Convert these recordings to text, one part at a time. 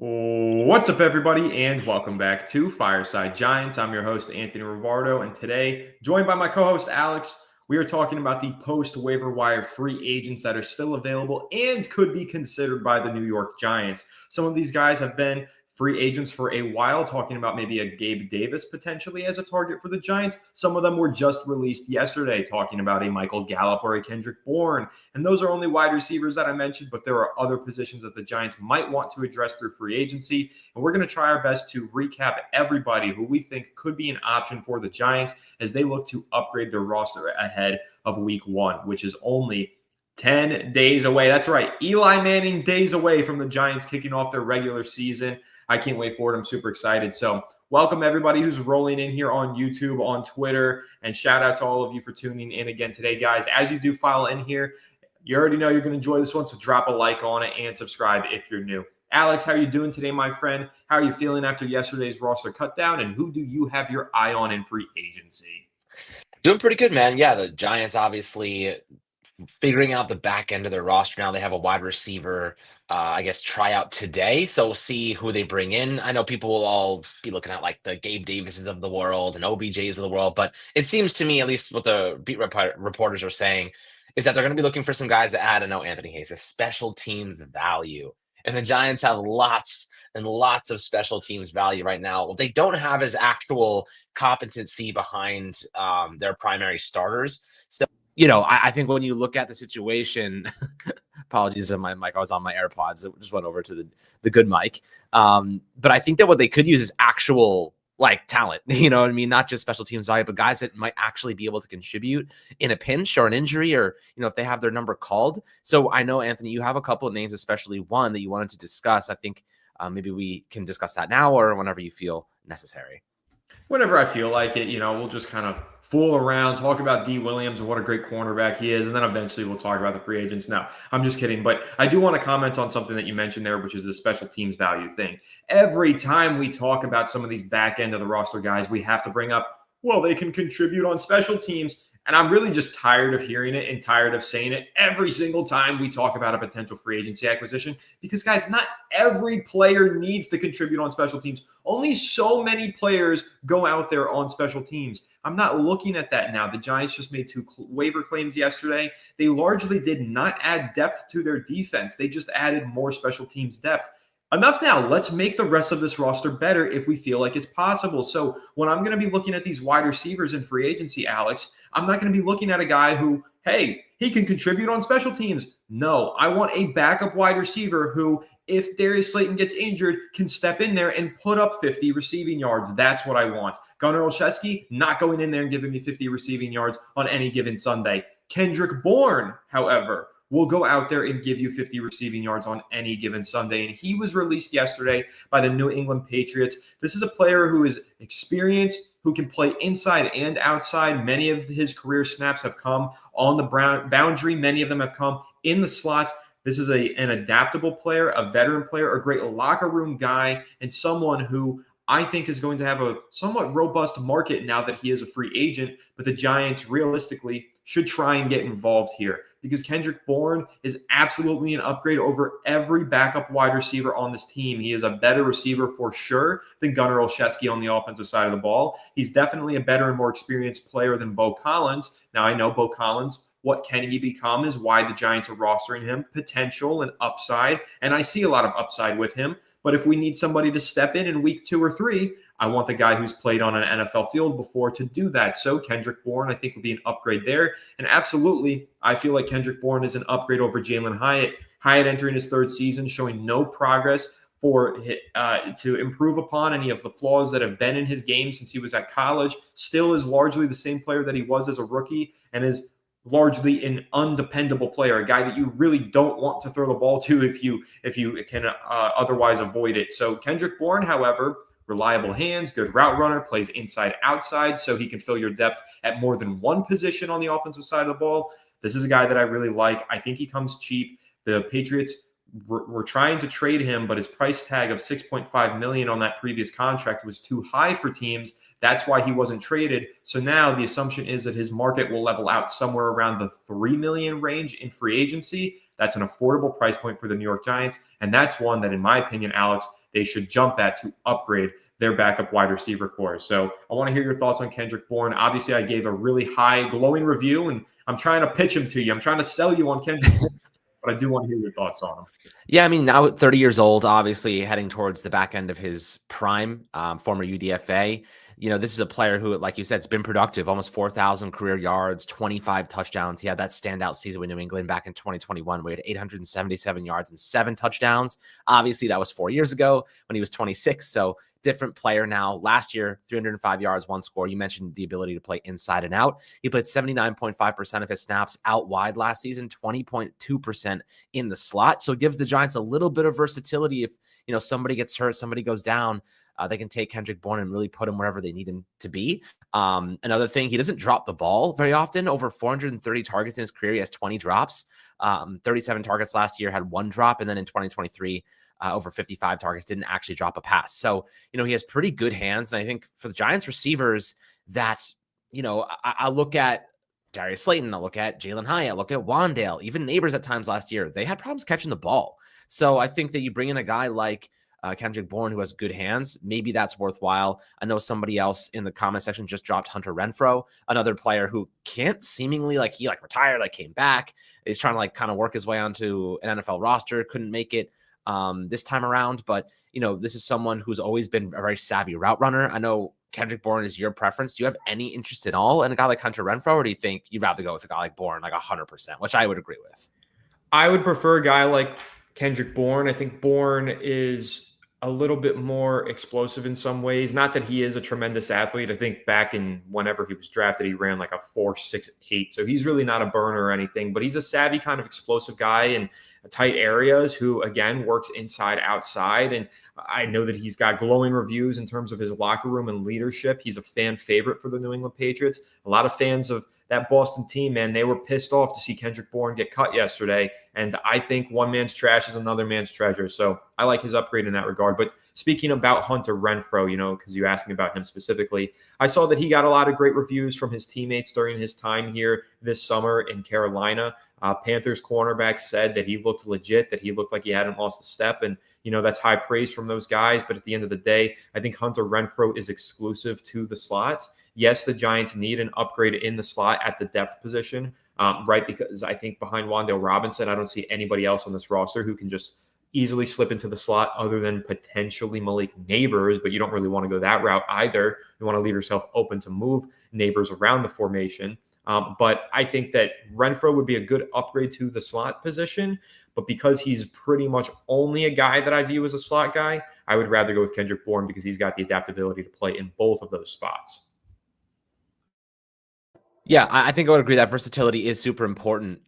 What's up, everybody, and welcome back to Fireside Giants. I'm your host, Anthony Rivardo, and today, joined by my co-host, Alex, we are talking about the post-waiver wire free agents that are still available and could be considered by the New York Giants. Some of these guys have been free agents for a while, talking about maybe a Gabe Davis potentially as a target for the Giants. Some of them were just released yesterday, talking about a Michael Gallup or a Kendrick Bourne. And those are only wide receivers that I mentioned, but there are other positions that the Giants might want to address through free agency. And we're going to try our best to recap everybody who we think could be an option for the Giants as they look to upgrade their roster ahead of week one, which is only 10 days away. That's right. Eli Manning days away from the Giants kicking off their regular season. I can't wait for it. I'm super excited. So welcome everybody who's rolling in here on YouTube, on Twitter, and shout out to all of you for tuning in again today, guys. As you do file in here, you already know you're going to enjoy this one, so drop a like on it and subscribe if you're new. Alex, how are you doing today, my friend? How are you feeling after yesterday's roster cutdown, and who do you have your eye on in free agency? Doing pretty good, man. Yeah, the Giants obviously figuring out the back end of their roster now. They have a wide receiver, tryout today. So we'll see who they bring in. I know people will all be looking at like the Gabe Davises of the world and OBJs of the world, but it seems to me, at least what the reporters are saying, is that they're going to be looking for some guys that add, I know Anthony Hayes, a special teams value. And the Giants have lots and lots of special teams value right now. What they don't have is actual competency behind their primary starters. So, I think when you look at the situation, apologies on my mic, I was on my AirPods. It just went over to the good mic. But I think that what they could use is actual talent, you know what I mean? Not just special teams value, but guys that might actually be able to contribute in a pinch or an injury or, if they have their number called. So I know, Anthony, you have a couple of names, especially one that you wanted to discuss. I think maybe we can discuss that now or whenever you feel necessary. Whenever I feel like it, we'll just kind of fool around, talk about D. Williams and what a great cornerback he is, and then eventually we'll talk about the free agents. No, I'm just kidding. But I do want to comment on something that you mentioned there, which is the special teams value thing. Every time we talk about some of these back end of the roster guys, we have to bring up, well, they can contribute on special teams. And I'm really just tired of hearing it and tired of saying it every single time we talk about a potential free agency acquisition. Because, guys, not every player needs to contribute on special teams. Only so many players go out there on special teams. I'm not looking at that now. The Giants just made two waiver claims yesterday. They largely did not add depth to their defense. They just added more special teams depth. Enough now. Let's make the rest of this roster better if we feel like it's possible. So when I'm going to be looking at these wide receivers in free agency, Alex, I'm not going to be looking at a guy who, hey, he can contribute on special teams. No, I want a backup wide receiver who, if Darius Slayton gets injured, can step in there and put up 50 receiving yards. That's what I want. Gunnar Olszewski, not going in there and giving me 50 receiving yards on any given Sunday. Kendrick Bourne, however, will go out there and give you 50 receiving yards on any given Sunday. And he was released yesterday by the New England Patriots. This is a player who is experienced, who can play inside and outside. Many of his career snaps have come on the boundary. Many of them have come in the slots. This is an adaptable player, a veteran player, a great locker room guy, and someone who I think is going to have a somewhat robust market now that he is a free agent. But the Giants realistically should try and get involved here because Kendrick Bourne is absolutely an upgrade over every backup wide receiver on this team. He is a better receiver for sure than Gunnar Olszewski on the offensive side of the ball. He's definitely a better and more experienced player than Beau Collins. Now, I know Beau Collins, what can he become is why the Giants are rostering him, potential and upside. And I see a lot of upside with him. But if we need somebody to step in week 2 or 3, I want the guy who's played on an NFL field before to do that. So Kendrick Bourne, I think, would be an upgrade there. And absolutely, I feel like Kendrick Bourne is an upgrade over Jalen Hyatt. Hyatt entering his 3rd season, showing no progress to improve upon any of the flaws that have been in his game since he was at college. Still is largely the same player that he was as a rookie and is largely an undependable player, a guy that you really don't want to throw the ball to if you can otherwise avoid it. So Kendrick Bourne, however, reliable hands, good route runner, plays inside outside, so he can fill your depth at more than one position on the offensive side of the ball. This is a guy that I really like. I think he comes cheap. The Patriots were trying to trade him, but his price tag of $6.5 million on that previous contract was too high for teams. That's why he wasn't traded. So now the assumption is that his market will level out somewhere around the $3 million range in free agency. That's an affordable price point for the New York Giants. And that's one that, in my opinion, Alex, they should jump at to upgrade their backup wide receiver core. So I want to hear your thoughts on Kendrick Bourne. Obviously, I gave a really high, glowing review, and I'm trying to pitch him to you. I'm trying to sell you on Kendrick Bourne, but I do want to hear your thoughts on him. Yeah, I mean, now at 30 years old, obviously heading towards the back end of his prime, former UDFA. This is a player who, like you said, has been productive, almost 4,000 career yards, 25 touchdowns. He had that standout season with New England back in 2021, where he had 877 yards and 7 touchdowns. Obviously, that was 4 years ago when he was 26. So different player now. Last year, 305 yards, 1 score. You mentioned the ability to play inside and out. He played 79.5% of his snaps out wide last season, 20.2% in the slot. So it gives the Giants a little bit of versatility. If somebody gets hurt, somebody goes down, they can take Kendrick Bourne and really put him wherever they need him to be. Another thing, he doesn't drop the ball very often. Over 430 targets in his career, he has 20 drops. 37 targets last year, had 1 drop, and then in 2023, over 55 targets, didn't actually drop a pass. So he has pretty good hands, and I think for the Giants receivers, that I look at Darius Slayton, I look at Jalen Hyatt, I look at Wandale, even Neighbors at times last year, they had problems catching the ball. So I think that you bring in a guy like Kendrick Bourne, who has good hands, maybe that's worthwhile. I know somebody else in the comment section just dropped Hunter Renfrow, another player who can't seemingly he retired, came back. He's trying to kind of work his way onto an NFL roster. Couldn't make it this time around, but this is someone who's always been a very savvy route runner. I know Kendrick Bourne is your preference. Do you have any interest at all in a guy like Hunter Renfrow, or do you think you'd rather go with a guy like Bourne, 100%, which I would agree with? I would prefer a guy like Kendrick Bourne. I think Bourne is a little bit more explosive in some ways. Not that he is a tremendous athlete. I think back in whenever he was drafted, he ran like a 4.68. So he's really not a burner or anything, but he's a savvy kind of explosive guy in tight areas who, again, works inside, outside. And I know that he's got glowing reviews in terms of his locker room and leadership. He's a fan favorite for the New England Patriots. A lot of fans of that Boston team, man, they were pissed off to see Kendrick Bourne get cut yesterday. And I think one man's trash is another man's treasure. So I like his upgrade in that regard. But speaking about Hunter Renfrow, because you asked me about him specifically, I saw that he got a lot of great reviews from his teammates during his time here this summer in Carolina. Panthers cornerback said that he looked legit, that he looked like he hadn't lost a step. And, that's high praise from those guys. But at the end of the day, I think Hunter Renfrow is exclusive to the slot. Yes, the Giants need an upgrade in the slot at the depth position, right? Because I think behind Wandale Robinson, I don't see anybody else on this roster who can just easily slip into the slot other than potentially Malik Neighbors, but you don't really want to go that route either. You want to leave yourself open to move Neighbors around the formation. But I think that Renfrow would be a good upgrade to the slot position. But because he's pretty much only a guy that I view as a slot guy, I would rather go with Kendrick Bourne because he's got the adaptability to play in both of those spots. Yeah, I think I would agree that versatility is super important.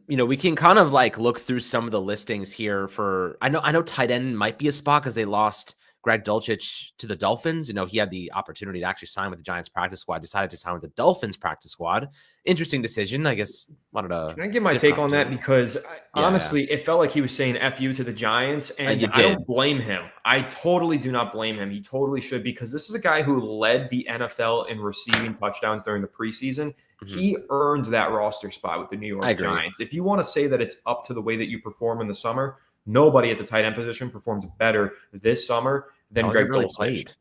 We can kind of look through some of the listings here for, I know tight end might be a spot because they lost Greg Dulcich to the Dolphins. He had the opportunity to actually sign with the Giants practice squad, decided to sign with the Dolphins practice squad. Interesting decision. I guess wanted to. Can I give my take on that? Because honestly, it felt like he was saying F you to the Giants, and I don't blame him. I totally do not blame him. He totally should, because this is a guy who led the NFL in receiving touchdowns during the preseason. Mm-hmm. He earned that roster spot with the New York Giants. If you want to say that it's up to the way that you perform in the summer, nobody at the tight end position performed better this summer than Greg Dulcich.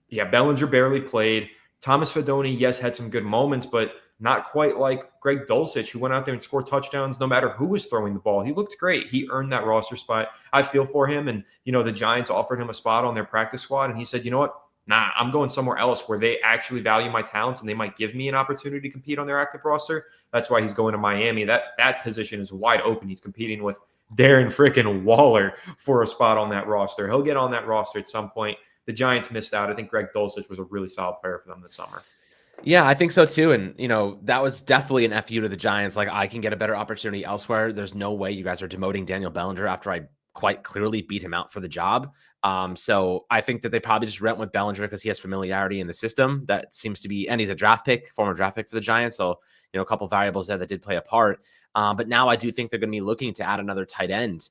Yeah, Bellinger barely played. Thomas Fedoni, yes, had some good moments, but not quite like Greg Dulcich, who went out there and scored touchdowns no matter who was throwing the ball. He looked great. He earned that roster spot. I feel for him. And, the Giants offered him a spot on their practice squad. And he said, you know what? Nah, I'm going somewhere else where they actually value my talents and they might give me an opportunity to compete on their active roster. That's why he's going to Miami. That position is wide open. He's competing with Darren frickin' Waller for a spot on that roster. He'll get on that roster at some point. The Giants missed out. I think Greg Dulcich was a really solid player for them this summer. Yeah, I think so too. And, that was definitely an FU to the Giants. I can get a better opportunity elsewhere. There's no way you guys are demoting Daniel Bellinger after I quite clearly beat him out for the job. So I think that they probably just went with Bellinger because he has familiarity in the system. That seems to be, and he's a former draft pick for the Giants. So, a couple variables there that did play a part. But now I do think they're going to be looking to add another tight end,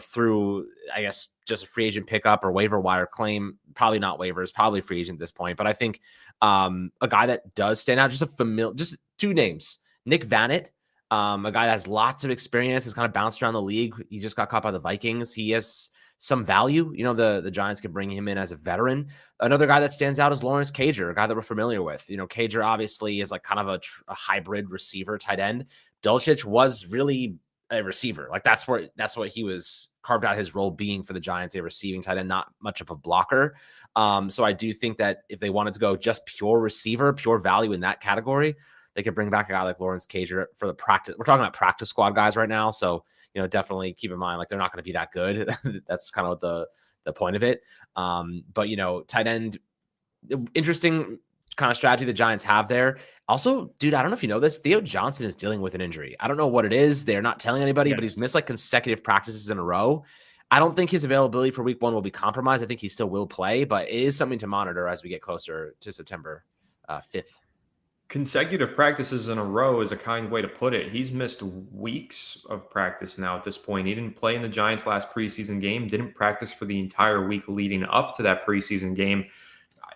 through, I guess, just a free agent pickup or waiver wire claim. Probably not waivers, probably free agent at this point. But I think a guy that does stand out, just two names, Nick Vannett. A guy that has lots of experience, has kind of bounced around the league. He just got caught by the Vikings. He has some value. The Giants could bring him in as a veteran. Another guy that stands out is Lawrence Cager, a guy that we're familiar with. Cager obviously is like kind of a hybrid receiver tight end. Dulcich was really a receiver. Like that's what he was carved out his role being for the Giants, a receiving tight end, not much of a blocker. So I do think that if they wanted to go just pure receiver, pure value in that category, they could bring back a guy like Lawrence Cager for the practice. We're talking about practice squad guys right now. So, definitely keep in mind, like they're not going to be that good. That's kind of the point of it. But, tight end, interesting kind of strategy the Giants have there. Also, dude, I don't know if you know this, Theo Johnson is dealing with an injury. I don't know what it is. They're not telling anybody, but he's missed like consecutive practices in a row. I don't think his availability for week 1 will be compromised. I think he still will play, but it is something to monitor as we get closer to September 5th. Consecutive practices in a row is a kind way to put it. He's missed weeks of practice now at this point. He didn't play in the Giants' last preseason game, didn't practice for the entire week leading up to that preseason game.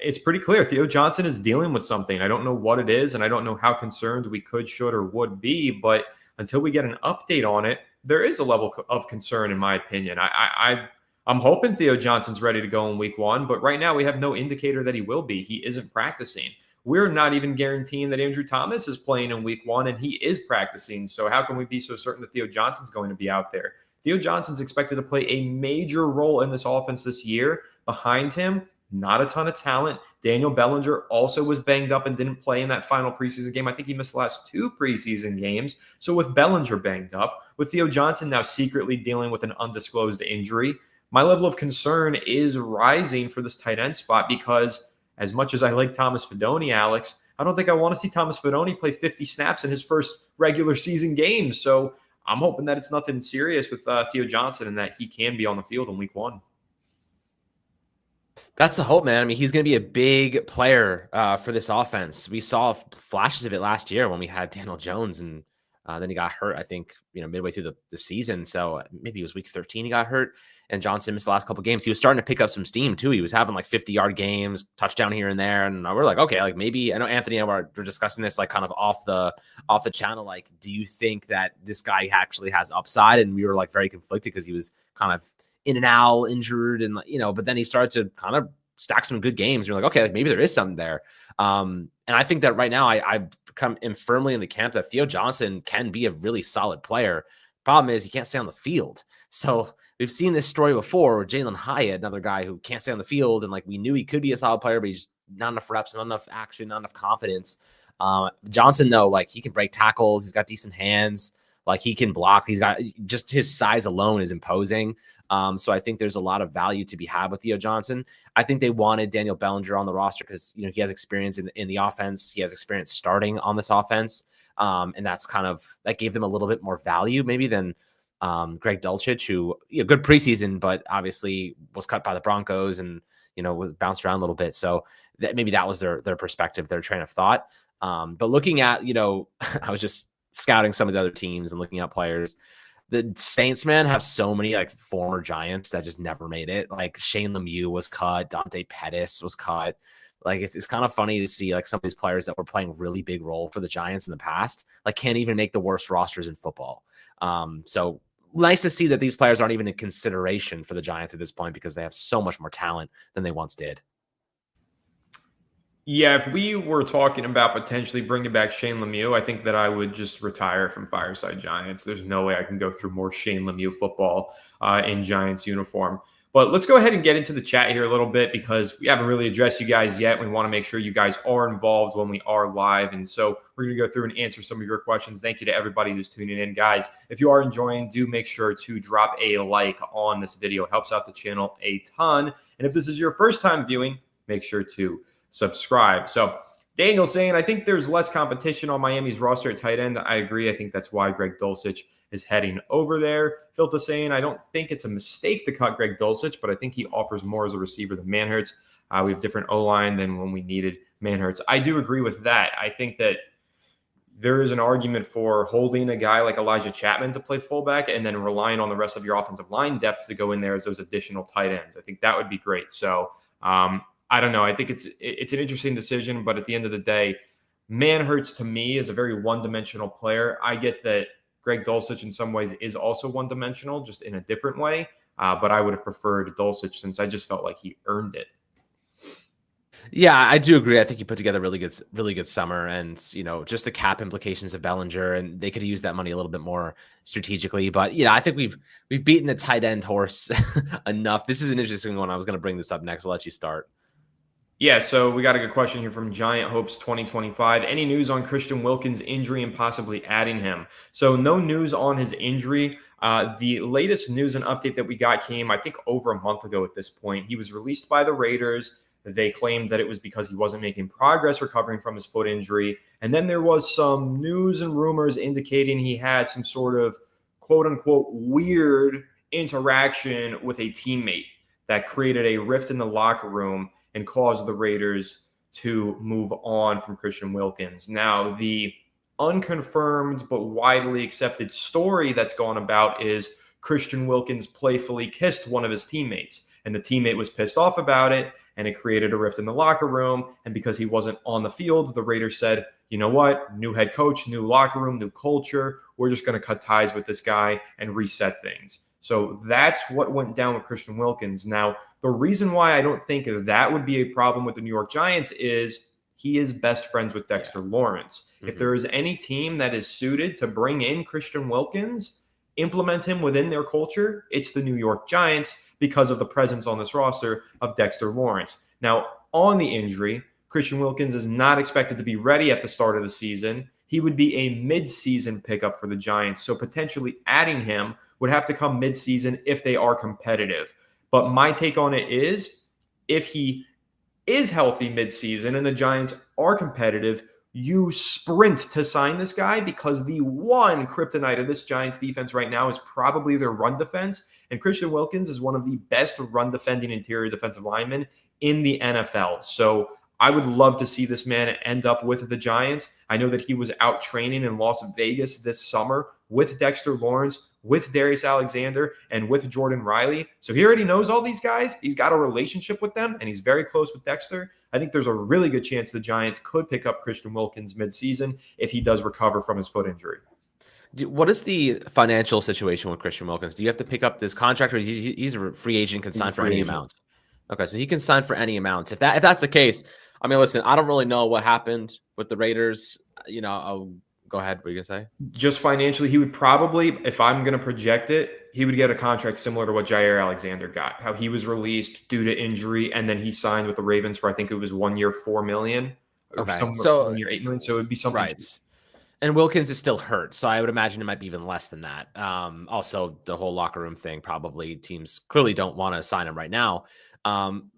It's pretty clear Theo Johnson is dealing with something. I don't know what it is, and I don't know how concerned we could, should, or would be, but until we get an update on it, there is a level of concern, in my opinion. I'm hoping Theo Johnson's ready to go in week 1, but right now we have no indicator that he will be. He isn't practicing. We're not even guaranteeing that Andrew Thomas is playing in week 1 and he is practicing. So how can we be so certain that Theo Johnson's going to be out there? Theo Johnson's expected to play a major role in this offense this year. Behind him, not a ton of talent. Daniel Bellinger also was banged up and didn't play in that final preseason game. I think he missed the last 2 preseason games. So with Bellinger banged up, with Theo Johnson now secretly dealing with an undisclosed injury, my level of concern is rising for this tight end spot because as much as I like Thomas Fidone, Alex, I don't think I want to see Thomas Fidone play 50 snaps in his first regular season game. So I'm hoping that it's nothing serious with Theo Johnson and that he can be on the field in week 1. That's the hope, man. I mean, he's going to be a big player for this offense. We saw flashes of it last year when we had Daniel Jones, and then he got hurt, I think, midway through the season. So maybe it was week 13 he got hurt, and Johnson missed the last couple of games. He was starting to pick up some steam, too. He was having like 50-yard games, touchdown here and there. And we're like, okay, like maybe, I know Anthony and I were discussing this like kind of off the channel. Like, do you think that this guy actually has upside? And we were like very conflicted because he was kind of in and out, injured, and but then he started to kind of stack some good games. You're like, okay, like maybe there is something there. And I think that right now I am firmly in the camp that Theo Johnson can be a really solid player. Problem is he can't stay on the field. So we've seen this story before with Jalen Hyatt, another guy who can't stay on the field, and like we knew he could be a solid player, but he's not enough reps, not enough action, not enough confidence. Johnson, though, like he can break tackles, he's got decent hands. Like he can block. He's got just his size alone is imposing. So I think there's a lot of value to be had with Theo Johnson. I think they wanted Daniel Bellinger on the roster because he has experience in the offense. He has experience starting on this offense, and that gave them a little bit more value maybe than Greg Dulcich, who good preseason, but obviously was cut by the Broncos and was bounced around a little bit. So maybe that was their perspective, their train of thought. But looking at I was just scouting some of the other teams and looking at players. The Saints, man, have so many like former Giants that just never made it. Like Shane Lemieux was cut, Dante Pettis was cut. Like it's kind of funny to see like some of these players that were playing a really big role for the Giants in the past, like can't even make the worst rosters in football. So nice to see that these players aren't even in consideration for the Giants at this point because they have so much more talent than they once did. Yeah, if we were talking about potentially bringing back Shane Lemieux, I think that I would just retire from Fireside Giants. There's no way I can go through more Shane Lemieux football in Giants uniform. But let's go ahead and get into the chat here a little bit because we haven't really addressed you guys yet. We want to make sure you guys are involved when we are live. And so we're going to go through and answer some of your questions. Thank you to everybody who's tuning in, guys. If you are enjoying, do make sure to drop a like on this video. It helps out the channel a ton. And if this is your first time viewing, make sure to subscribe. So Daniel saying, I think there's less competition on Miami's roster at tight end. I agree. I think that's why Greg Dulcich is heading over there. Filta saying, I don't think it's a mistake to cut Greg Dulcich, but I think he offers more as a receiver than Manhertz. We have different O-line than when we needed Manhertz. I do agree with that. I think that there is an argument for holding a guy like Elijah Chapman to play fullback and then relying on the rest of your offensive line depth to go in there as those additional tight ends. I think that would be great. So, I don't know. I think it's an interesting decision, but at the end of the day, Manhurts to me is a very one-dimensional player. I get that Greg Dulcich in some ways is also one-dimensional, just in a different way. But I would have preferred Dulcich since I just felt like he earned it. Yeah, I do agree. I think he put together really good summer, and just the cap implications of Bellinger, and they could have used that money a little bit more strategically. But I think we've beaten the tight end horse enough. This is an interesting one. I was going to bring this up next. I'll let you start. Yeah, so we got a good question here from Giant Hopes 2025. Any news on Christian Wilkins' injury and possibly adding him? So no news on his injury. The latest news and update that we got came, I think, over a month ago at this point. He was released by the Raiders. They claimed that it was because he wasn't making progress recovering from his foot injury. And then there was some news and rumors indicating he had some sort of quote unquote weird interaction with a teammate that created a rift in the locker room and caused the Raiders to move on from Christian Wilkins. Now, the unconfirmed but widely accepted story that's gone about is Christian Wilkins playfully kissed one of his teammates, and the teammate was pissed off about it, and it created a rift in the locker room. And because he wasn't on the field, the Raiders said, you know what, new head coach, new locker room, new culture. We're just going to cut ties with this guy and reset things. So that's what went down with Christian Wilkins. Now, the reason why I don't think that would be a problem with the New York Giants is he is best friends with Dexter Lawrence. Mm-hmm. If there is any team that is suited to bring in Christian Wilkins, implement him within their culture, it's the New York Giants because of the presence on this roster of Dexter Lawrence. Now, on the injury, Christian Wilkins is not expected to be ready at the start of the season. He would be a mid-season pickup for the Giants, so potentially adding him would have to come mid-season if they are competitive. But my take on it is, if he is healthy mid-season and the Giants are competitive, you sprint to sign this guy because the one kryptonite of this Giants defense right now is probably their run defense. And Christian Wilkins is one of the best run-defending interior defensive linemen in the NFL. So I would love to see this man end up with the Giants. I know that he was out training in Las Vegas this summer with Dexter Lawrence, with Darius Alexander, and with Jordan Riley. So he already knows all these guys. He's got a relationship with them, and he's very close with Dexter. I think there's a really good chance the Giants could pick up Christian Wilkins midseason if he does recover from his foot injury. What is the financial situation with Christian Wilkins? Do you have to pick up this contract, or he's a free agent, can sign for any amount? Okay, so he can sign for any amount. If that's the case, I mean, listen, I don't really know what happened with the Raiders. I'll go ahead. What are you going to say? Just financially, he would probably, if I'm going to project it, he would get a contract similar to what Jair Alexander got, how he was released due to injury, and then he signed with the Ravens for, I think it was 1 year, $4 million. Okay. So 1 year, $8 million. So it would be something. Right. And Wilkins is still hurt, so I would imagine it might be even less than that. Also, the whole locker room thing, probably teams clearly don't want to sign him right now.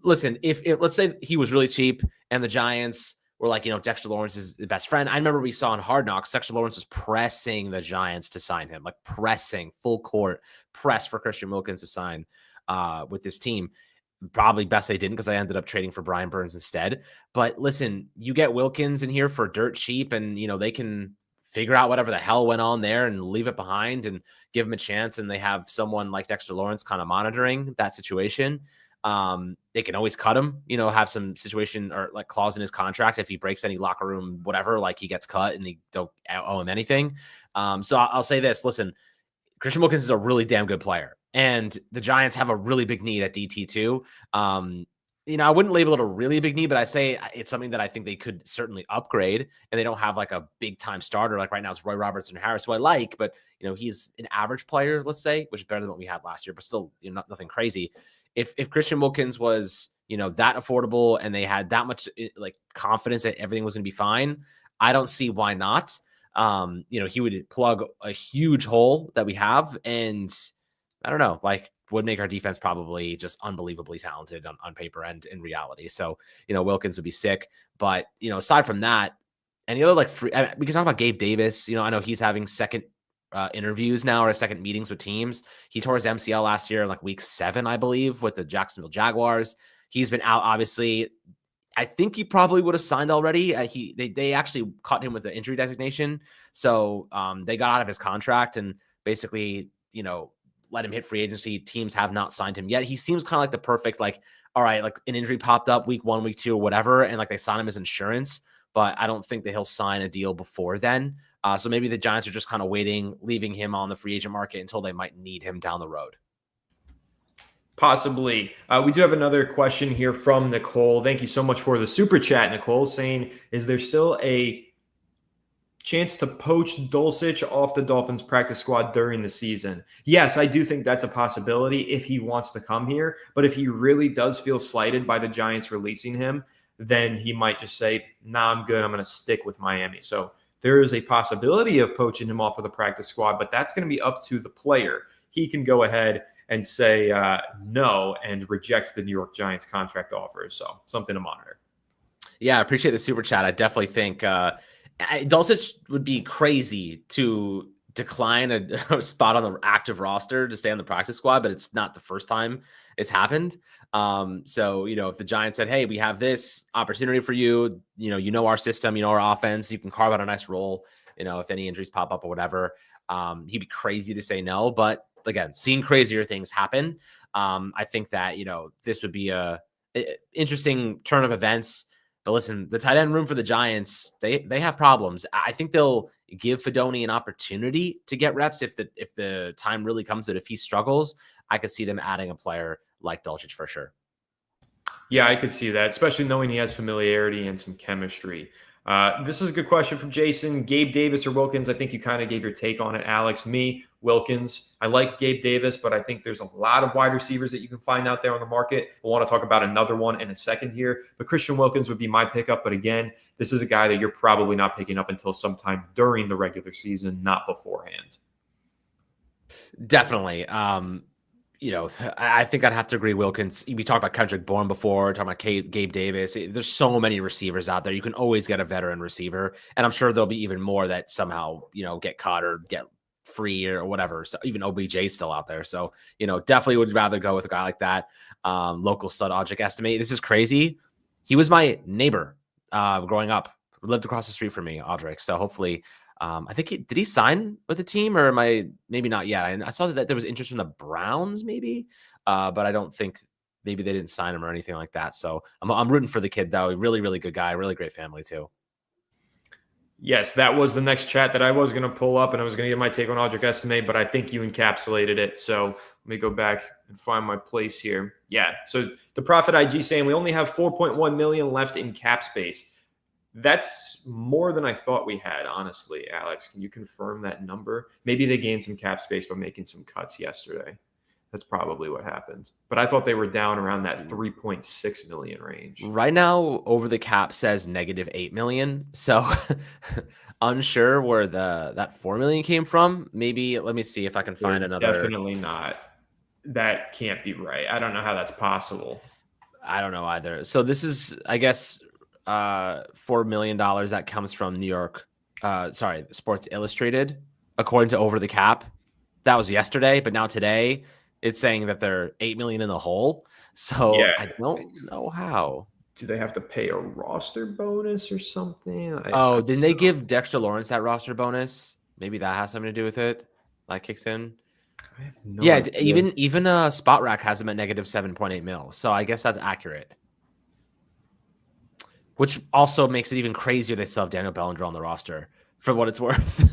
Listen, if let's say he was really cheap and the Giants were like, Dexter Lawrence is the best friend. I remember we saw in Hard Knocks, Dexter Lawrence was pressing the Giants to sign him, like pressing, full court press for Christian Wilkins to sign with this team. Probably best they didn't because I ended up trading for Brian Burns instead. But listen, you get Wilkins in here for dirt cheap, and they can figure out whatever the hell went on there and leave it behind and give him a chance. And they have someone like Dexter Lawrence kind of monitoring that situation. They can always cut him, have some situation or like clause in his contract. If he breaks any locker room, whatever, like he gets cut and they don't owe him anything. So I'll say this, listen, Christian Wilkins is a really damn good player, and the Giants have a really big need at DT too. I wouldn't label it a really big need, but I say it's something that I think they could certainly upgrade, and they don't have like a big time starter. Like right now it's Roy Robertson Harris, who I like, but he's an average player, let's say, which is better than what we had last year, but still nothing crazy. If Christian Wilkins was, that affordable and they had that much like confidence that everything was going to be fine, I don't see why not. He would plug a huge hole that we have, and I don't know, like would make our defense probably just unbelievably talented on paper and in reality. So, Wilkins would be sick, but aside from that, any other we can talk about Gabe Davis. I know he's having second interviews now or second meetings with teams. He tore his MCL last year in like week 7, I believe, with the Jacksonville Jaguars. He's been out, obviously. I think he probably would have signed already. They actually caught him with the injury designation. So they got out of his contract and basically, let him hit free agency. Teams have not signed him yet. He seems kind of like the perfect, all right, like an injury popped up week 1, week 2 or whatever. And like they signed him as insurance but I don't think that he'll sign a deal before then. So maybe the Giants are just kind of waiting, leaving him on the free agent market until they might need him down the road. Possibly. We do have another question here from Nicole. Thank you so much for the super chat, Nicole, saying, is there still a chance to poach Dulcich off the Dolphins practice squad during the season? Yes, I do think that's a possibility if he wants to come here. But if he really does feel slighted by the Giants releasing him, then he might just say, nah, I'm good. I'm going to stick with Miami. So there is a possibility of poaching him off of the practice squad, but that's going to be up to the player. He can go ahead and say no and reject the New York Giants contract offer. So something to monitor. Yeah, I appreciate the super chat. I definitely think Dulcich would be crazy to decline a spot on the active roster to stay on the practice squad, but it's not the first time it's happened. So, if the Giants said, hey, we have this opportunity for you, our system, our offense, you can carve out a nice role, if any injuries pop up or whatever, he'd be crazy to say no. But again, seeing crazier things happen. I think that, this would be a interesting turn of events. But listen, the tight end room for the Giants, they have problems. I think they'll give Fedoni an opportunity to get reps if the time really comes that if he struggles, I could see them adding a player like Dulcich for sure. Yeah, I could see that, especially knowing he has familiarity and some chemistry. This is a good question from Jason. Gabe Davis or Wilkins? I think you kind of gave your take on it, Alex. Me, Wilkins. I like Gabe Davis, but I think there's a lot of wide receivers that you can find out there on the market. I want to talk about another one in a second here, but Christian Wilkins would be my pickup. But again, this is a guy that you're probably not picking up until sometime during the regular season, not beforehand. Definitely. I think I'd have to agree. Wilkins, we talked about Kendrick Bourne before, talking about Gabe Davis. There's so many receivers out there. You can always get a veteran receiver. And I'm sure there'll be even more that somehow, get cut or get free or whatever. So even OBJ is still out there. So, definitely would rather go with a guy like that. Local stud Audric Estimate. This is crazy. He was my neighbor growing up. Lived across the street from me, Audric. So hopefully, I think did he sign with the team or am I maybe not yet? I saw that there was interest from the Browns maybe, but I don't think maybe they didn't sign him or anything like that. So I'm rooting for the kid though. Really, really good guy, really great family too. Yes, that was the next chat that I was going to pull up and I was going to get my take on Audric Estimate, but I think you encapsulated it. So let me go back and find my place here. Yeah. So the Profit IG saying we only have 4.1 million left in cap space. That's more than I thought we had, honestly, Alex. Can you confirm that number? Maybe they gained some cap space by making some cuts yesterday. That's probably what happened. But I thought they were down around that 3.6 million range. Right now, over the cap says -8 million. So unsure where that 4 million came from. Maybe let me see if I can find another. Definitely not. That can't be right. I don't know how that's possible. I don't know either. So this is, I guess, $4 million that comes from New York. Sports Illustrated, according to Over the Cap. That was yesterday, but now today it's saying that they're 8 million in the hole. So yeah. I don't know how. Do they have to pay a roster bonus or something? Didn't they give Dexter Lawrence that roster bonus? Maybe that has something to do with it. That kicks in. I have no idea. Even Spot Rack has them at -7.8 mil. So I guess that's accurate. Which also makes it even crazier they still have Daniel Bellinger on the roster for what it's worth.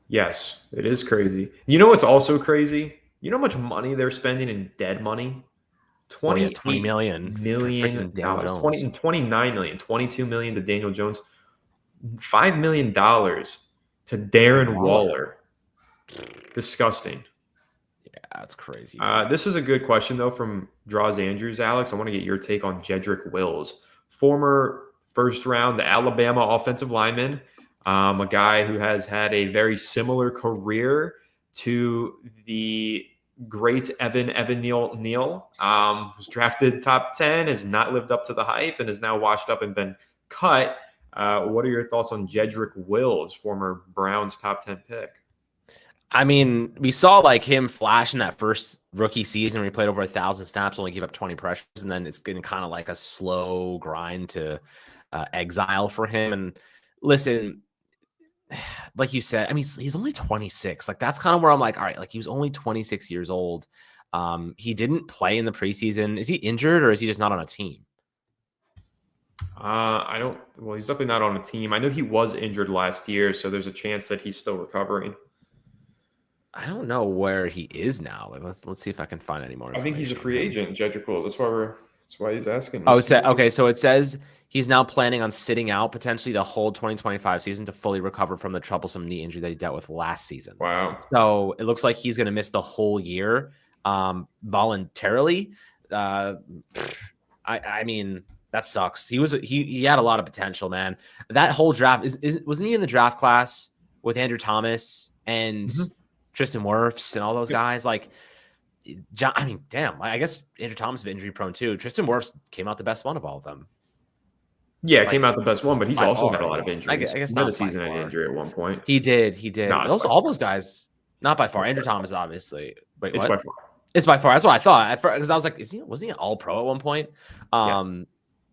Yes, it is crazy. You know what's also crazy? You know how much money they're spending in dead money? 20 million. Daniel Jones. 29 million, 22 million to Daniel Jones, $5 million to Darren Waller. Disgusting. Yeah, that's crazy. This is a good question, though, from Draws Andrews, Alex. I want to get your take on Jedrick Wills, former first round, the Alabama offensive lineman, a guy who has had a very similar career to the great Evan Neal, was drafted top 10, has not lived up to the hype, and is now washed up and been cut. What are your thoughts on Jedrick Wills, former Browns top 10 pick? I mean, we saw him flash in that first rookie season where he played over 1,000 snaps, only gave up 20 pressures, and then it's getting kind of like a slow grind to exile for him. And listen, like you said, I mean, he's only 26. That's kind of where I'm like, all right, he was only 26 years old. He didn't play in the preseason. Is he injured or is he just not on a team? I don't. Well, he's definitely not on a team. I know he was injured last year, so there's a chance that he's still recovering. I don't know where he is now. Like, let's see if I can find any more I think he's a information on free him. agent, Jedrick Wills. That's why he's asking. Oh, okay. So it says he's now planning on sitting out potentially the whole 2025 season to fully recover from the troublesome knee injury that he dealt with last season. Wow. So it looks like he's going to miss the whole year voluntarily. I mean, that sucks. He had a lot of potential, man. That whole draft wasn't he in the draft class with Andrew Thomas and Tristan Wirfs and all those guys? Like, I mean, damn. I guess Andrew Thomas is injury prone too. Tristan Wirfs came out the best one of all of them. Yeah, came out the best one, but he's also had a far. lot of injuries. I guess He not had a by season-ending far. injury at one point. He did. No, All those guys, not by far. Andrew Thomas, obviously. Wait, It's what? by far. It's by far. That's what I thought. Because I was like, wasn't he an all-pro at one point?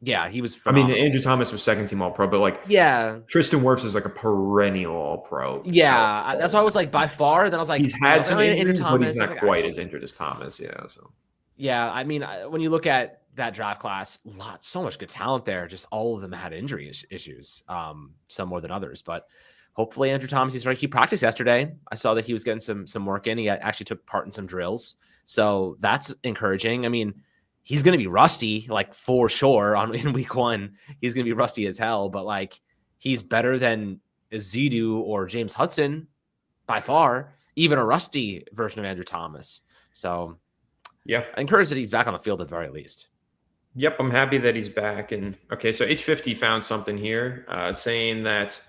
Yeah, he was phenomenal. I mean, Andrew Thomas was second-team All-Pro, but like, yeah, Tristan Wirfs is like a perennial All-Pro. yeah. That's why I was like, by far. Then I was like, he's had some Andrew injuries, Thomas, but he's not like, quite actually, as injured as Thomas. Yeah, so yeah. I mean, when you look at that draft class, so much good talent there. Just all of them had injury issues, some more than others. But hopefully, Andrew Thomas, he practiced yesterday. I saw that he was getting some work in. He actually took part in some drills, so that's encouraging. I mean, he's going to be rusty, like for sure, in week one. He's going to be rusty as hell, but like he's better than Zidu or James Hudson by far, even a rusty version of Andrew Thomas. So yeah, I encourage that he's back on the field at the very least. Yep, I'm happy that he's back. And okay, so H50 found something here saying that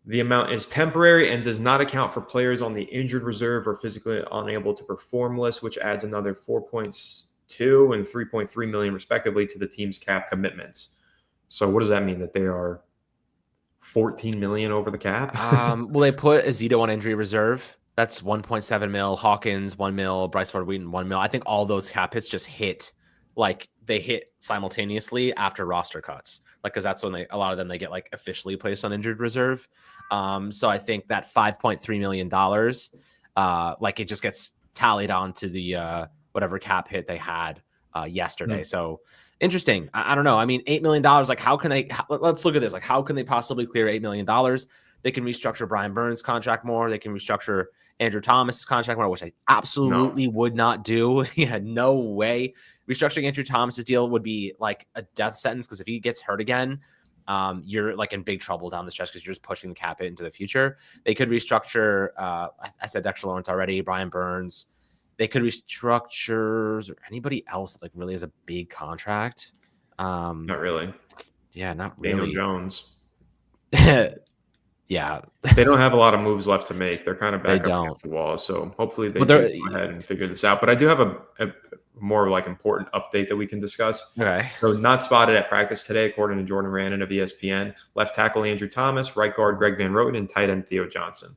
the amount is temporary and does not account for players on the injured reserve or physically unable to perform list, which adds another 4.2 and 3.3 million respectively to the team's cap commitments. So what does that mean? That they are 14 million over the cap? Well, they put Azito on injury reserve. That's 1.7 mil. Hawkins 1 mil. Bryce Ford Wheaton 1 mil. I think all those cap hits just hit, like they hit simultaneously after roster cuts, like because that's when a lot of them they get like officially placed on injured reserve. So I think that $5.3 million, like it just gets tallied onto the whatever cap hit they had yesterday. So interesting. I don't know. I mean, $8 million. Like, how can they? Let's look at this. Like, how can they possibly clear $8 million? They can restructure Brian Burns' contract more. They can restructure Andrew Thomas' contract more, which I absolutely would not do. He had no way. Restructuring Andrew Thomas' deal would be like a death sentence because if he gets hurt again, you're like in big trouble down the stretch because you're just pushing the cap hit into the future. They could restructure. I said Dexter Lawrence already. Brian Burns. They could restructure or anybody else that like really has a big contract. Not really. Yeah, not Daniel really. Jones. Yeah, they don't have a lot of moves left to make. They're kind of back up against the wall. So hopefully they go ahead and figure this out. But I do have a more like important update that we can discuss. Okay. So not spotted at practice today, according to Jordan Rannon of ESPN. Left tackle Andrew Thomas, right guard Greg Van Roten, and tight end Theo Johnson.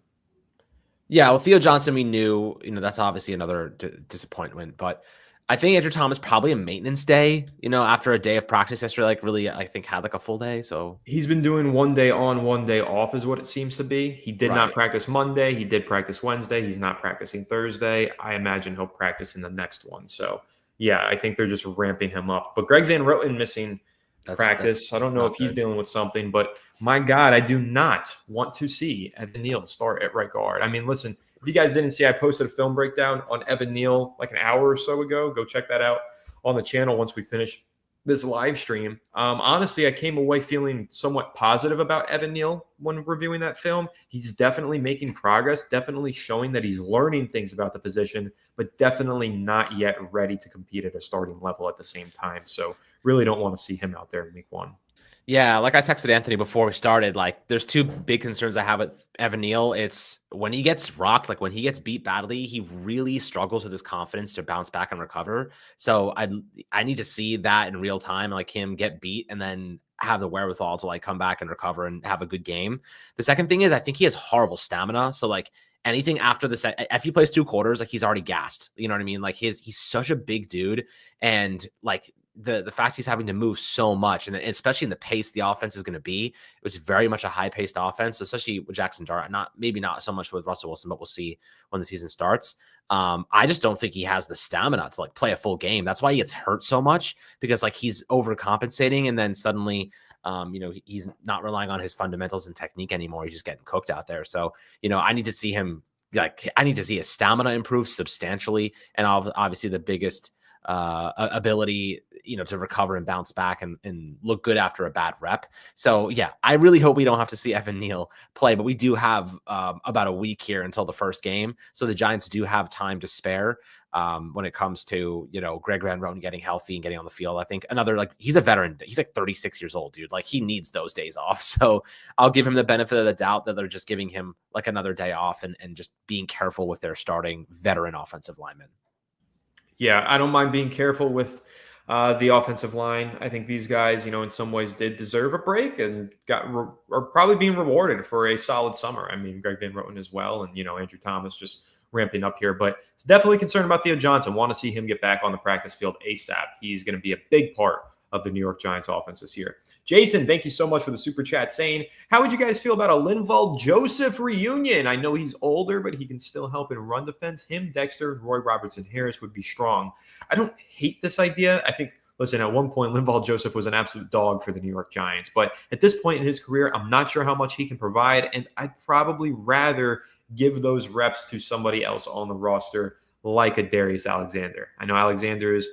Yeah, well, Theo Johnson, we knew, that's obviously another disappointment, but I think Andrew Thomas probably a maintenance day, after a day of practice yesterday, like really, I think had like a full day. So he's been doing 1 day on, 1 day off is what it seems to be. He did not practice Monday. He did practice Wednesday. He's not practicing Thursday. I imagine he'll practice in the next one. So yeah, I think they're just ramping him up. But Greg Van Roten missing practice. I don't know if he's dealing with something, but my God, I do not want to see Evan Neal start at right guard. I mean, listen, if you guys didn't see, I posted a film breakdown on Evan Neal like an hour or so ago. Go check that out on the channel once we finish this live stream. Honestly, I came away feeling somewhat positive about Evan Neal when reviewing that film. He's definitely making progress, definitely showing that he's learning things about the position, but definitely not yet ready to compete at a starting level at the same time. So really don't want to see him out there in week one. Yeah, like I texted Anthony before we started, like there's two big concerns I have with Evan Neal. It's when he gets rocked, like when he gets beat badly, he really struggles with his confidence to bounce back and recover. So I need to see that in real time, like him get beat and then have the wherewithal to like come back and recover and have a good game. The second thing is I think he has horrible stamina. So like anything after the set, if he plays 2 quarters, like he's already gassed. You know what I mean? Like he's such a big dude and like the fact he's having to move so much, and especially in the pace the offense is going to be, it was very much a high-paced offense, especially with Jackson Dart. Maybe not so much with Russell Wilson, but we'll see when the season starts. I just don't think he has the stamina to like play a full game. That's why he gets hurt so much, because like he's overcompensating, and then suddenly he's not relying on his fundamentals and technique anymore. He's just getting cooked out there. So, I need to see him, I need to see his stamina improve substantially. And obviously the biggest ability, to recover and bounce back and look good after a bad rep. So yeah, I really hope we don't have to see Evan Neal play, but we do have about a week here until the first game. So the Giants do have time to spare when it comes to, Greg Van Roten getting healthy and getting on the field. I think he's a veteran. He's like 36 years old, dude. Like he needs those days off. So I'll give him the benefit of the doubt that they're just giving him like another day off and just being careful with their starting veteran offensive linemen. Yeah, I don't mind being careful with the offensive line. I think these guys, in some ways did deserve a break and are probably being rewarded for a solid summer. I mean, Greg Van Roten as well, and, Andrew Thomas just ramping up here. But it's definitely concerned about Theo Johnson. Want to see him get back on the practice field ASAP. He's going to be a big part of the New York Giants offense this year. Jason, thank you so much for the super chat saying, how would you guys feel about a Linval Joseph reunion? I know he's older, but he can still help in run defense. Him, Dexter, Roy Robertson Harris would be strong. I don't hate this idea. I think, listen, at one point, Linval Joseph was an absolute dog for the New York Giants. But at this point in his career, I'm not sure how much he can provide. And I'd probably rather give those reps to somebody else on the roster like a Darius Alexander. I know Alexander is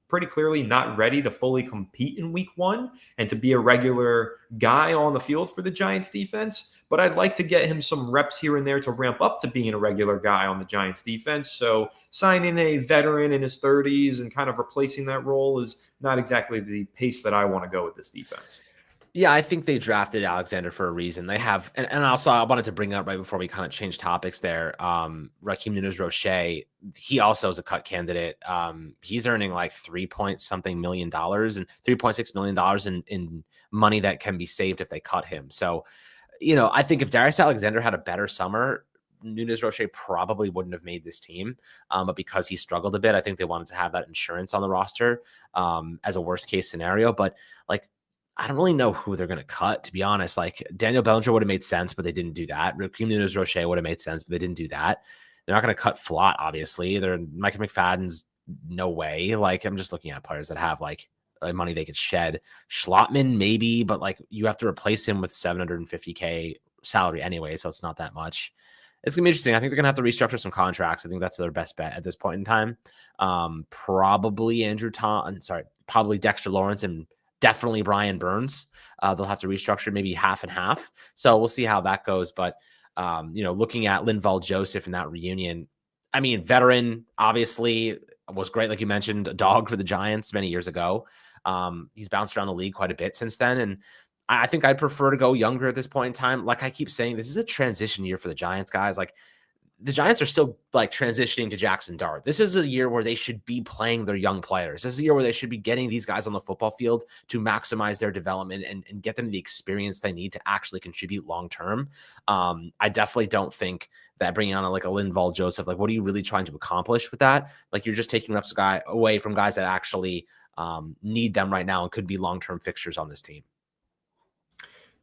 pretty clearly not ready to fully compete in week one and to be a regular guy on the field for the Giants defense, but I'd like to get him some reps here and there to ramp up to being a regular guy on the Giants defense. So signing a veteran in his 30s and kind of replacing that role is not exactly the pace that I want to go with this defense. Yeah, I think they drafted Alexander for a reason. They have, and also I wanted to bring up right before we kind of change topics there. Raheem Nunez-Roche, he also is a cut candidate. He's earning like $3 million and $3.6 million in money that can be saved if they cut him. So, I think if Darius Alexander had a better summer, Nunez-Roche probably wouldn't have made this team. But because he struggled a bit, I think they wanted to have that insurance on the roster as a worst case scenario. But like, I don't really know who they're going to cut, to be honest. Like Daniel Bellinger would have made sense, but they didn't do that. Raheem Nunez-Roche would have made sense, but they didn't do that. They're not going to cut Flott, obviously. They're Micah McFadden's no way. Like I'm just looking at players that have like money they could shed. Schlottman maybe, but like you have to replace him with $750K salary anyway, so it's not that much. It's gonna be interesting. I think they're gonna have to restructure some contracts. I think that's their best bet at this point in time. Probably probably Dexter Lawrence and definitely Brian Burns. They'll have to restructure maybe half and half. So we'll see how that goes. But, looking at Linval Joseph in that reunion, I mean, veteran obviously was great. Like you mentioned, a dog for the Giants many years ago. He's bounced around the league quite a bit since then. And I think I'd prefer to go younger at this point in time. Like I keep saying, this is a transition year for the Giants, guys. Like the Giants are still like transitioning to Jackson Dart. This is a year where they should be playing their young players. This is a year where they should be getting these guys on the football field to maximize their development and get them the experience they need to actually contribute long-term. I definitely don't think that bringing on a Linval Joseph, like what are you really trying to accomplish with that? Like you're just taking reps away from guys that actually need them right now and could be long-term fixtures on this team.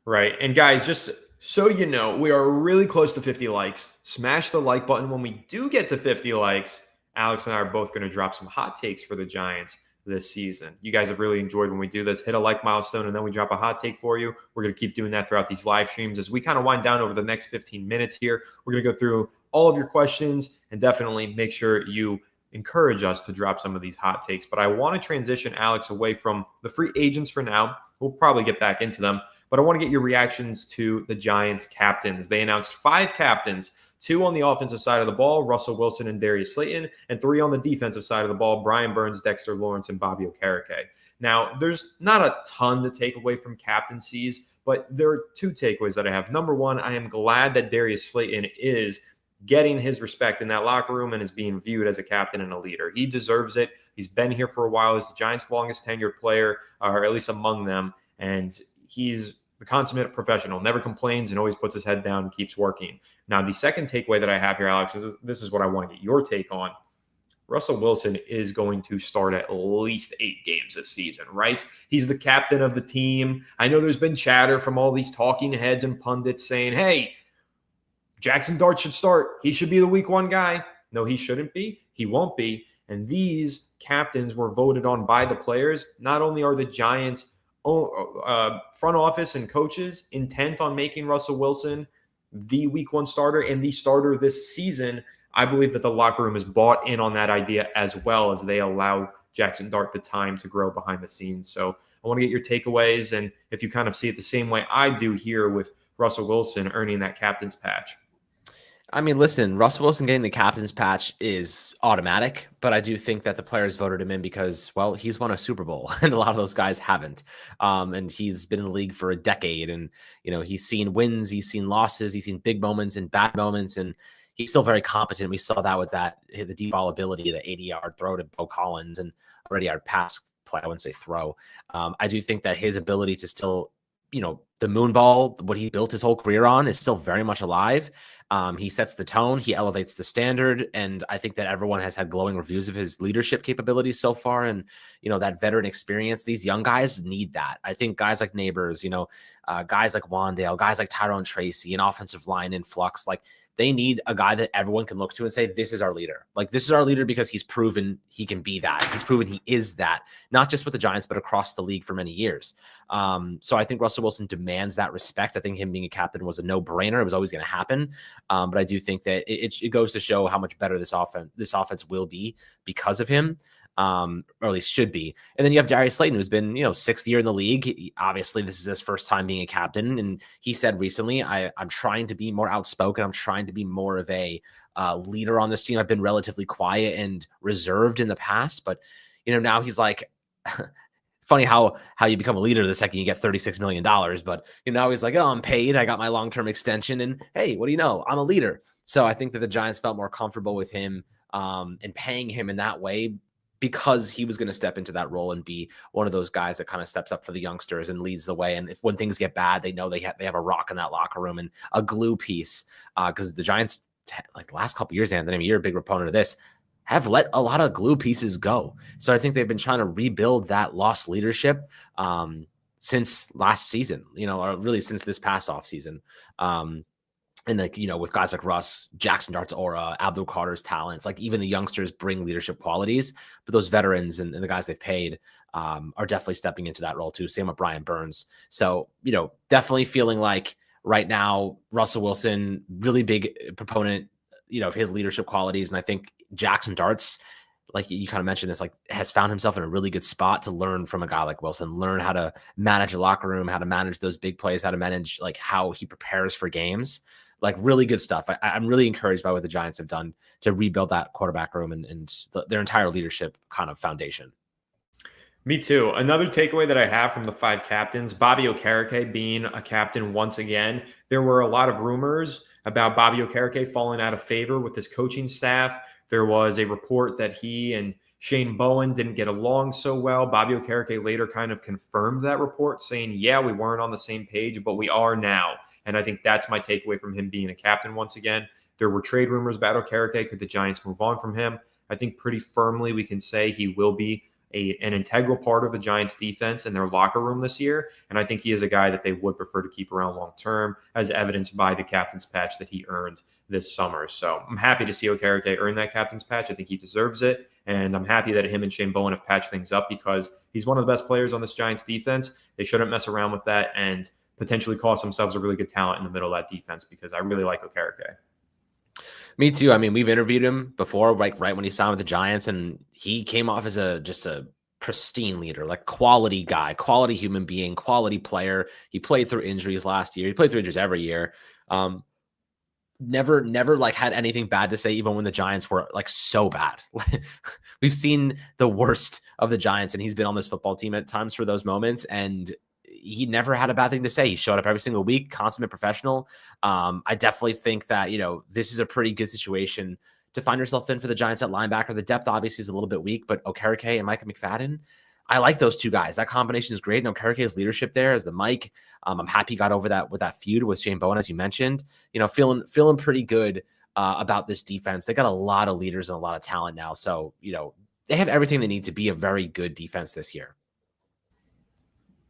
Right. And guys, just so you know, we are really close to 50 likes. Smash the like button. When we do get to 50 likes, Alex and I are both going to drop some hot takes for the Giants this season. You guys have really enjoyed when we do this. Hit a like milestone, and then we drop a hot take for you. We're going to keep doing that throughout these live streams. As we kind of wind down over the next 15 minutes here, we're going to go through all of your questions and definitely make sure you encourage us to drop some of these hot takes. But I want to transition, Alex, away from the free agents for now. We'll probably get back into them. But I want to get your reactions to the Giants captains. They announced 5 captains, 2 on the offensive side of the ball, Russell Wilson and Darius Slayton, and 3 on the defensive side of the ball, Brian Burns, Dexter Lawrence, and Bobby Okereke. Now, there's not a ton to take away from captaincies, but there are 2 takeaways that I have. Number 1, I am glad that Darius Slayton is getting his respect in that locker room and is being viewed as a captain and a leader. He deserves it. He's been here for a while. He's the Giants' longest tenured player, or at least among them, and he's the consummate professional, never complains and always puts his head down and keeps working. Now, the second takeaway that I have here, Alex, is this is what I want to get your take on. Russell Wilson is going to start at least 8 games this season, right? He's the captain of the team. I know there's been chatter from all these talking heads and pundits saying, hey, Jackson Dart should start. He should be the week 1 guy. No, he shouldn't be. He won't be. And these captains were voted on by the players. Not only are the Giants front office and coaches intent on making Russell Wilson the week 1 starter and the starter this season, I believe that the locker room is bought in on that idea as well, as they allow Jackson Dart the time to grow behind the scenes. So I want to get your takeaways, and if you kind of see it the same way I do here with Russell Wilson earning that captain's patch. I mean, listen, Russell Wilson getting the captain's patch is automatic, but I do think that the players voted him in because, well, he's won a Super Bowl and a lot of those guys haven't. And he's been in the league for a decade, and, he's seen wins, he's seen losses, he's seen big moments and bad moments, and he's still very competent. We saw that with the deep ball ability, the 80-yard throw to Bo Collins, and already our pass play, I wouldn't say throw. I do think that his ability to still, the moon ball, what he built his whole career on, is still very much alive. He sets the tone, he elevates the standard, and I think that everyone has had glowing reviews of his leadership capabilities so far. And, that veteran experience, these young guys need that. I think guys like Neighbors, guys like Wandale, guys like Tyrone Tracy, an offensive line in flux, like they need a guy that everyone can look to and say, this is our leader. Like, this is our leader because he's proven he can be that. He's proven he is that, not just with the Giants, but across the league for many years. So I think Russell Wilson demands that respect. I think him being a captain was a no-brainer. It was always going to happen. But I do think that it goes to show how much better this offense will be because of him. Or at least should be. And then you have Darius Slayton, who's been, 6th year in the league. Obviously, this is his first time being a captain. And he said recently, I'm trying to be more outspoken. I'm trying to be more of a leader on this team. I've been relatively quiet and reserved in the past. But, now he's like, funny how you become a leader the second you get $36 million. But, now he's like, oh, I'm paid. I got my long-term extension. And hey, what do you know? I'm a leader. So I think that the Giants felt more comfortable with him and paying him in that way, because he was going to step into that role and be one of those guys that kind of steps up for the youngsters and leads the way. And if when things get bad, they know they have a rock in that locker room and a glue piece. Because the Giants, like the last couple of years, Anthony, you're a big proponent of this, have let a lot of glue pieces go. So I think they've been trying to rebuild that lost leadership since last season, or really since this past off season. And with guys like Russ, Jackson Dart's aura, Abdul Carter's talents, like even the youngsters bring leadership qualities, but those veterans and the guys they've paid are definitely stepping into that role too. Same with Brian Burns. So, definitely feeling like right now, Russell Wilson, really big proponent, of his leadership qualities. And I think Jackson Dart's, like you kind of mentioned this, like has found himself in a really good spot to learn from a guy like Wilson, learn how to manage a locker room, how to manage those big plays, how to manage like how he prepares for games. Like really good stuff. I'm really encouraged by what the Giants have done to rebuild that quarterback room and their entire leadership kind of foundation. Me too. Another takeaway that I have from the 5 captains, Bobby Okereke being a captain once again. There were a lot of rumors about Bobby Okereke falling out of favor with his coaching staff. There was a report that he and Shane Bowen didn't get along so well. Bobby Okereke later kind of confirmed that report, saying, yeah, we weren't on the same page, but we are now. And I think that's my takeaway from him being a captain once again. There were trade rumors about Okereke. Could the Giants move on from him? I think pretty firmly we can say he will be an integral part of the Giants defense and their locker room this year. And I think he is a guy that they would prefer to keep around long term, as evidenced by the captain's patch that he earned this summer. So I'm happy to see Okereke earn that captain's patch. I think he deserves it. And I'm happy that him and Shane Bowen have patched things up, because he's one of the best players on this Giants defense. They shouldn't mess around with that and potentially cost themselves a really good talent in the middle of that defense, because I really like Okereke. Me too. I mean, we've interviewed him before, like right when he signed with the Giants, and he came off as just a pristine leader, like quality guy, quality human being, quality player. He played through injuries last year. He played through injuries every year. Never like had anything bad to say, even when the Giants were like so bad. We've seen the worst of the Giants, and he's been on this football team at times for those moments, and he never had a bad thing to say. He showed up every single week, consummate professional. I definitely think that, this is a pretty good situation to find yourself in for the Giants at linebacker. The depth obviously is a little bit weak, but Okereke and Micah McFadden, I like those two guys. That combination is great. And Okereke's leadership there as the Mike. I'm happy he got over that with that feud with Shane Bowen, as you mentioned. Feeling pretty good about this defense. They got a lot of leaders and a lot of talent now. So, they have everything they need to be a very good defense this year.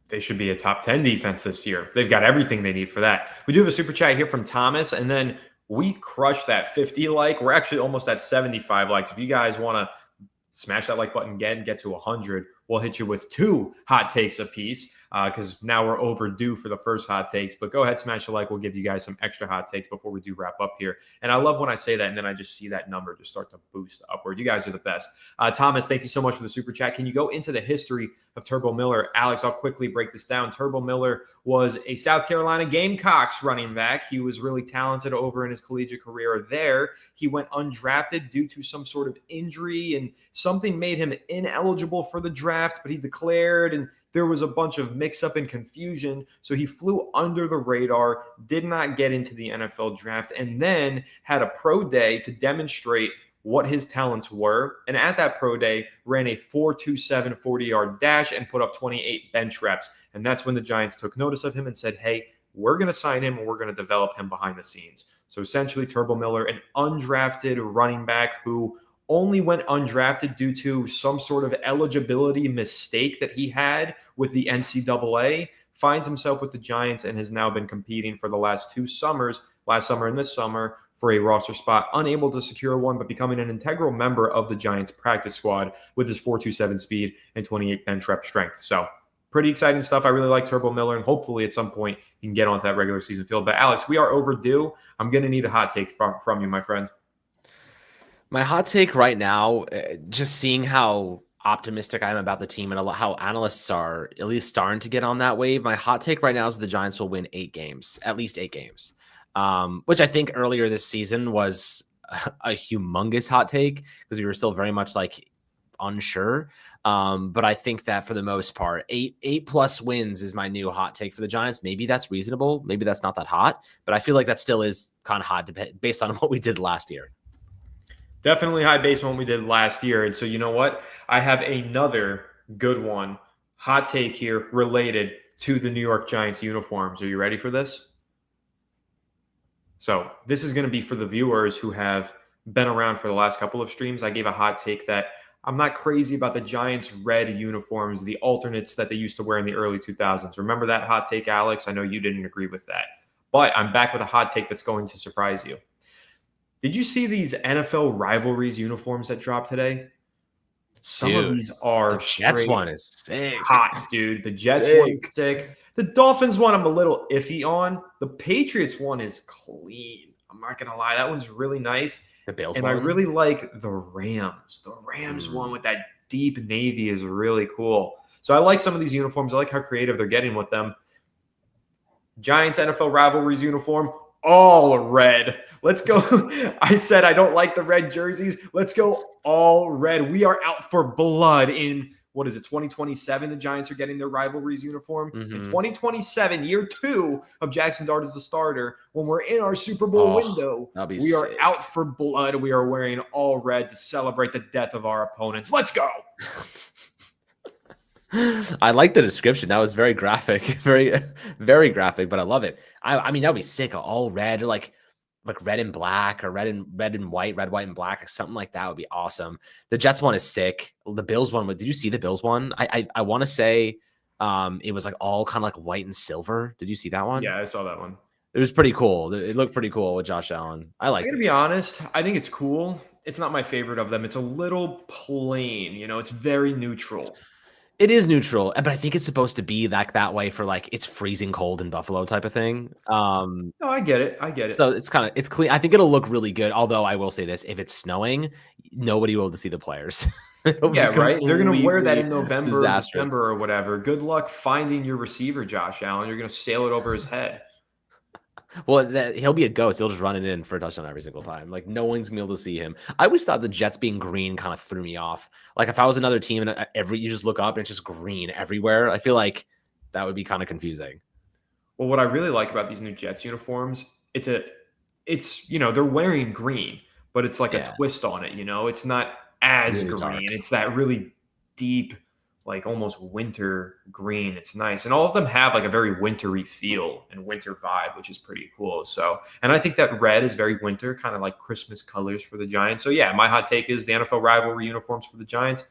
They should be a top 10 defense this year. They've got everything they need for that. We do have a super chat here from Thomas, and then we crushed that 50 like. We're actually almost at 75 likes. If you guys want to smash that like button again, get to 100, we'll hit you with 2 hot takes apiece because now we're overdue for the first hot takes. But go ahead, smash the like. We'll give you guys some extra hot takes before we do wrap up here. And I love when I say that and then I just see that number just start to boost upward. You guys are the best. Thomas, thank you so much for the super chat. Can you go into the history of Turbo Miller? Alex, I'll quickly break this down. Turbo Miller was a South Carolina Gamecocks running back. He was really talented over in his collegiate career there. He went undrafted due to some sort of injury and something made him ineligible for the draft, but he declared, and there was a bunch of mix-up and confusion. So he flew under the radar, did not get into the NFL draft, and then had a pro day to demonstrate what his talents were. And at that pro day, ran a 4.27 40-yard dash and put up 28 bench reps. And that's when the Giants took notice of him and said, hey, we're going to sign him and we're going to develop him behind the scenes. So essentially, Turbo Miller, an undrafted running back who only went undrafted due to some sort of eligibility mistake that he had with the NCAA, finds himself with the Giants and has now been competing for the last 2 summers, last summer and this summer, for a roster spot, unable to secure one, but becoming an integral member of the Giants practice squad with his 4.27 speed and 28 bench rep strength. So pretty exciting stuff. I really like Turbo Miller, and hopefully at some point he can get onto that regular season field. But Alex, we are overdue. I'm going to need a hot take from you, my friend. My hot take right now, just seeing how optimistic I am about the team and how analysts are at least starting to get on that wave. My hot take right now is the Giants will win 8 games, at least 8 games, which I think earlier this season was a humongous hot take because we were still very much unsure. But I think that for the most part, 8+ wins is my new hot take for the Giants. Maybe that's reasonable. Maybe that's not that hot, but I feel like that still is kind of hot based on what we did last year. Definitely high based on what we did last year. And so you know what? I have another good one. Hot take here related to the New York Giants uniforms. Are you ready for this? So this is going to be for the viewers who have been around for the last couple of streams. I gave a hot take that I'm not crazy about the Giants red uniforms, the alternates that they used to wear in the early 2000s. Remember that hot take, Alex? I know you didn't agree with that. But I'm back with a hot take that's going to surprise you. Did you see these NFL rivalries uniforms that dropped today? Some of these are the Jets one is sick. Hot, dude. The Jets one is sick. The Dolphins one I'm a little iffy on. The Patriots one is clean. I'm not going to lie. That one's really nice. The Bills and one? I really like the Rams. The Rams one with that deep navy is really cool. So I like some of these uniforms. I like how creative they're getting with them. Giants NFL rivalries uniform, all red. Let's go. I said I don't like the red jerseys. Let's go all red. We are out for blood in, 2027? The Giants are getting their rivalries uniform. In 2027, year 2 of Jackson Dart as the starter, when we're in our Super Bowl window, we are out for blood. We are wearing all red to celebrate the death of our opponents. Let's go. I like the description. That was very graphic, very, very graphic, but I love it. I mean, that'd be sick. All red, or like red and black, or red and white, red, white, and black, something like that would be awesome. The Jets one is sick. The Bills one, did you see the Bills one? I want to say it was all kind of white and silver. Did you see that one? Yeah, I saw that one. It was pretty cool. It looked pretty cool with Josh Allen. I liked it. I'm going to be honest. I think it's cool. It's not my favorite of them. It's a little plain. It's very neutral. It is neutral, but I think it's supposed to be that way for it's freezing cold in Buffalo type of thing. No, I get it. So it's clean. I think it'll look really good. Although I will say this: if it's snowing, nobody will be able to see the players. Yeah, right. They're going to wear that in November, December, or whatever. Good luck finding your receiver, Josh Allen. You're going to sail it over his head. Well, he'll be a ghost. He'll just run it in for a touchdown every single time. No one's gonna be able to see him. I always thought the Jets being green kind of threw me off. If I was another team and you just look up and it's just green everywhere, I feel like that would be kind of confusing. Well, what I really like about these new Jets uniforms, it's they're wearing green, but it's a twist on it. It's not as really green. Dark. It's that really deep, like almost winter green. It's nice. And all of them have like a very wintry feel and winter vibe, which is pretty cool. So, and I think that red is very winter, kind of like Christmas colors for the Giants. So yeah, my hot take is the NFL rivalry uniforms for the Giants.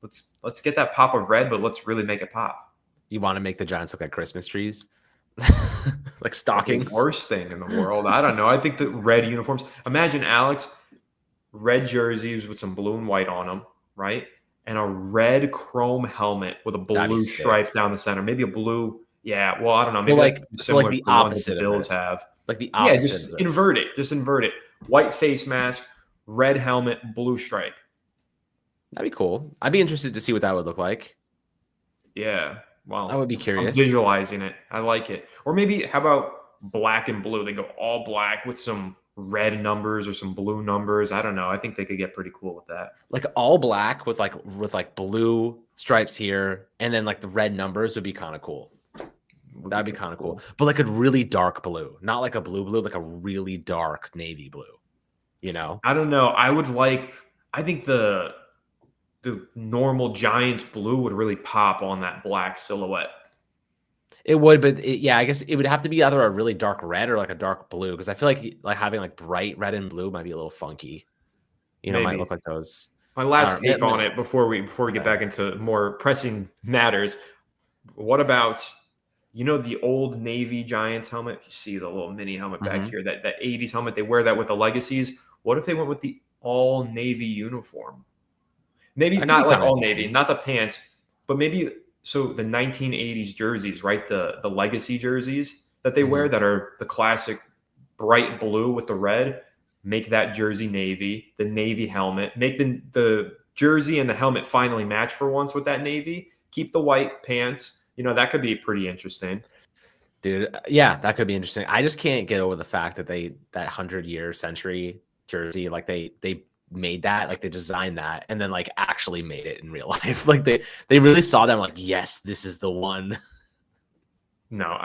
Let's get that pop of red, but let's really make it pop. You want to make the Giants look like Christmas trees? Like Stockings. stockings? The worst thing in the world. I don't know. I think the red uniforms. Imagine, Alex, red jerseys with some blue and white on them, right? And a red chrome helmet with a blue stripe down the center. Maybe a blue. Yeah, well, I don't know. Maybe like the opposite the Bills have. Like the opposite. Yeah, just invert it. Just invert it. White face mask, red helmet, blue stripe. That'd be cool. I'd be interested to see what that would look like. Yeah. Well, I would be curious. I'm visualizing it. I like it. Or maybe how about black and blue? They go all black with some red numbers or some blue numbers. I don't know. I think they could get pretty cool with that. Like all black with blue stripes here, and then like the red numbers would be kind of cool. That'd be kind of cool. But like a really dark blue, not like a blue, like a really dark navy blue. You know? I don't know. I think the normal Giants blue would really pop on that black silhouette. It would, but I guess it would have to be either a really dark red or like a dark blue, because I feel like having like bright red and blue might be a little funky. You know, might look like those. My last take on it before we get back into more pressing matters. What about, you know, the old Navy Giants helmet? If you see the little mini helmet back here, that 80s helmet, they wear that with the legacies. What if they went with the all Navy uniform? Maybe not like all Navy, not the pants, but maybe so the 1980s jerseys, right? The legacy jerseys that they wear that are the classic bright blue with the red, make that jersey navy, the navy helmet, make the jersey and the helmet finally match for once with that navy, keep the white pants. You know, that could be pretty interesting. Dude, yeah, that could be interesting. I just can't get over the fact that that 100-year century jersey, like they made that, like they designed that and then like actually made it in real life. Like they really saw them like, yes, this is the one. No,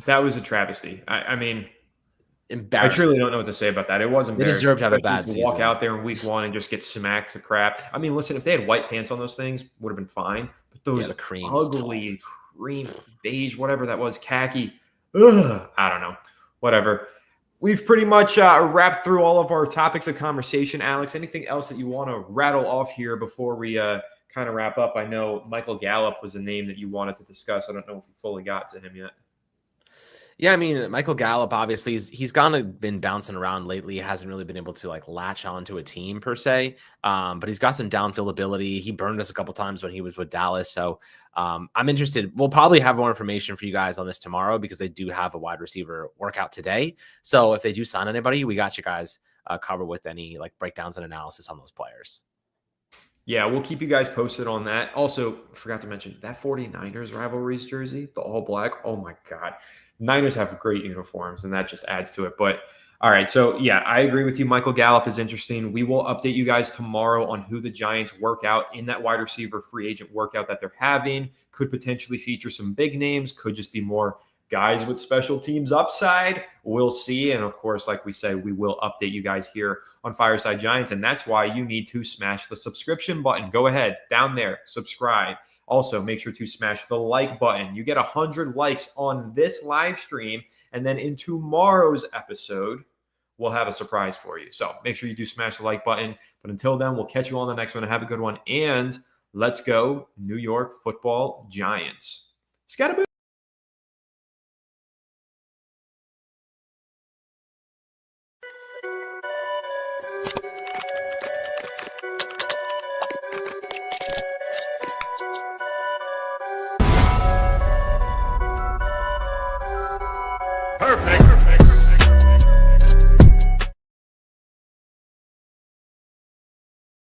that was a travesty. I mean, embarrassing. I truly don't know what to say about that. It was embarrassing. They deserve to have a bad season. Walk out there in week 1 and just get smacked to crap. I mean, listen, if they had white pants on those things, would have been fine. But those ugly cream beige, whatever that was, khaki. Ugh, I don't know. Whatever. We've pretty much wrapped through all of our topics of conversation. Alex, anything else that you want to rattle off here before we kind of wrap up? I know Michael Gallup was a name that you wanted to discuss. I don't know if you fully got to him yet. Yeah, I mean, Michael Gallup, obviously, he's kind of been bouncing around lately. He hasn't really been able to like latch onto a team per se, but he's got some downfield ability. He burned us a couple times when he was with Dallas. So I'm interested. We'll probably have more information for you guys on this tomorrow because they do have a wide receiver workout today. So if they do sign anybody, we got you guys covered with any like breakdowns and analysis on those players. Yeah, we'll keep you guys posted on that. Also, forgot to mention that 49ers rivalries jersey, the all black. Oh my God. Niners have great uniforms, and that just adds to it. But all right, so yeah, I agree with you. Michael Gallup is interesting. We will update you guys tomorrow on who the Giants work out in that wide receiver free agent workout that they're having. Could potentially feature some big names, could just be more guys with special teams upside. We'll see. And of course, like we say, we will update you guys here on Fireside Giants. And that's why you need to smash the subscription button. Go ahead down there, subscribe. Also, make sure to smash the like button. You get 100 likes on this live stream, and then in tomorrow's episode, we'll have a surprise for you. So make sure you do smash the like button. But until then, we'll catch you on the next one. Have a good one, and let's go New York Football Giants. Scataboo.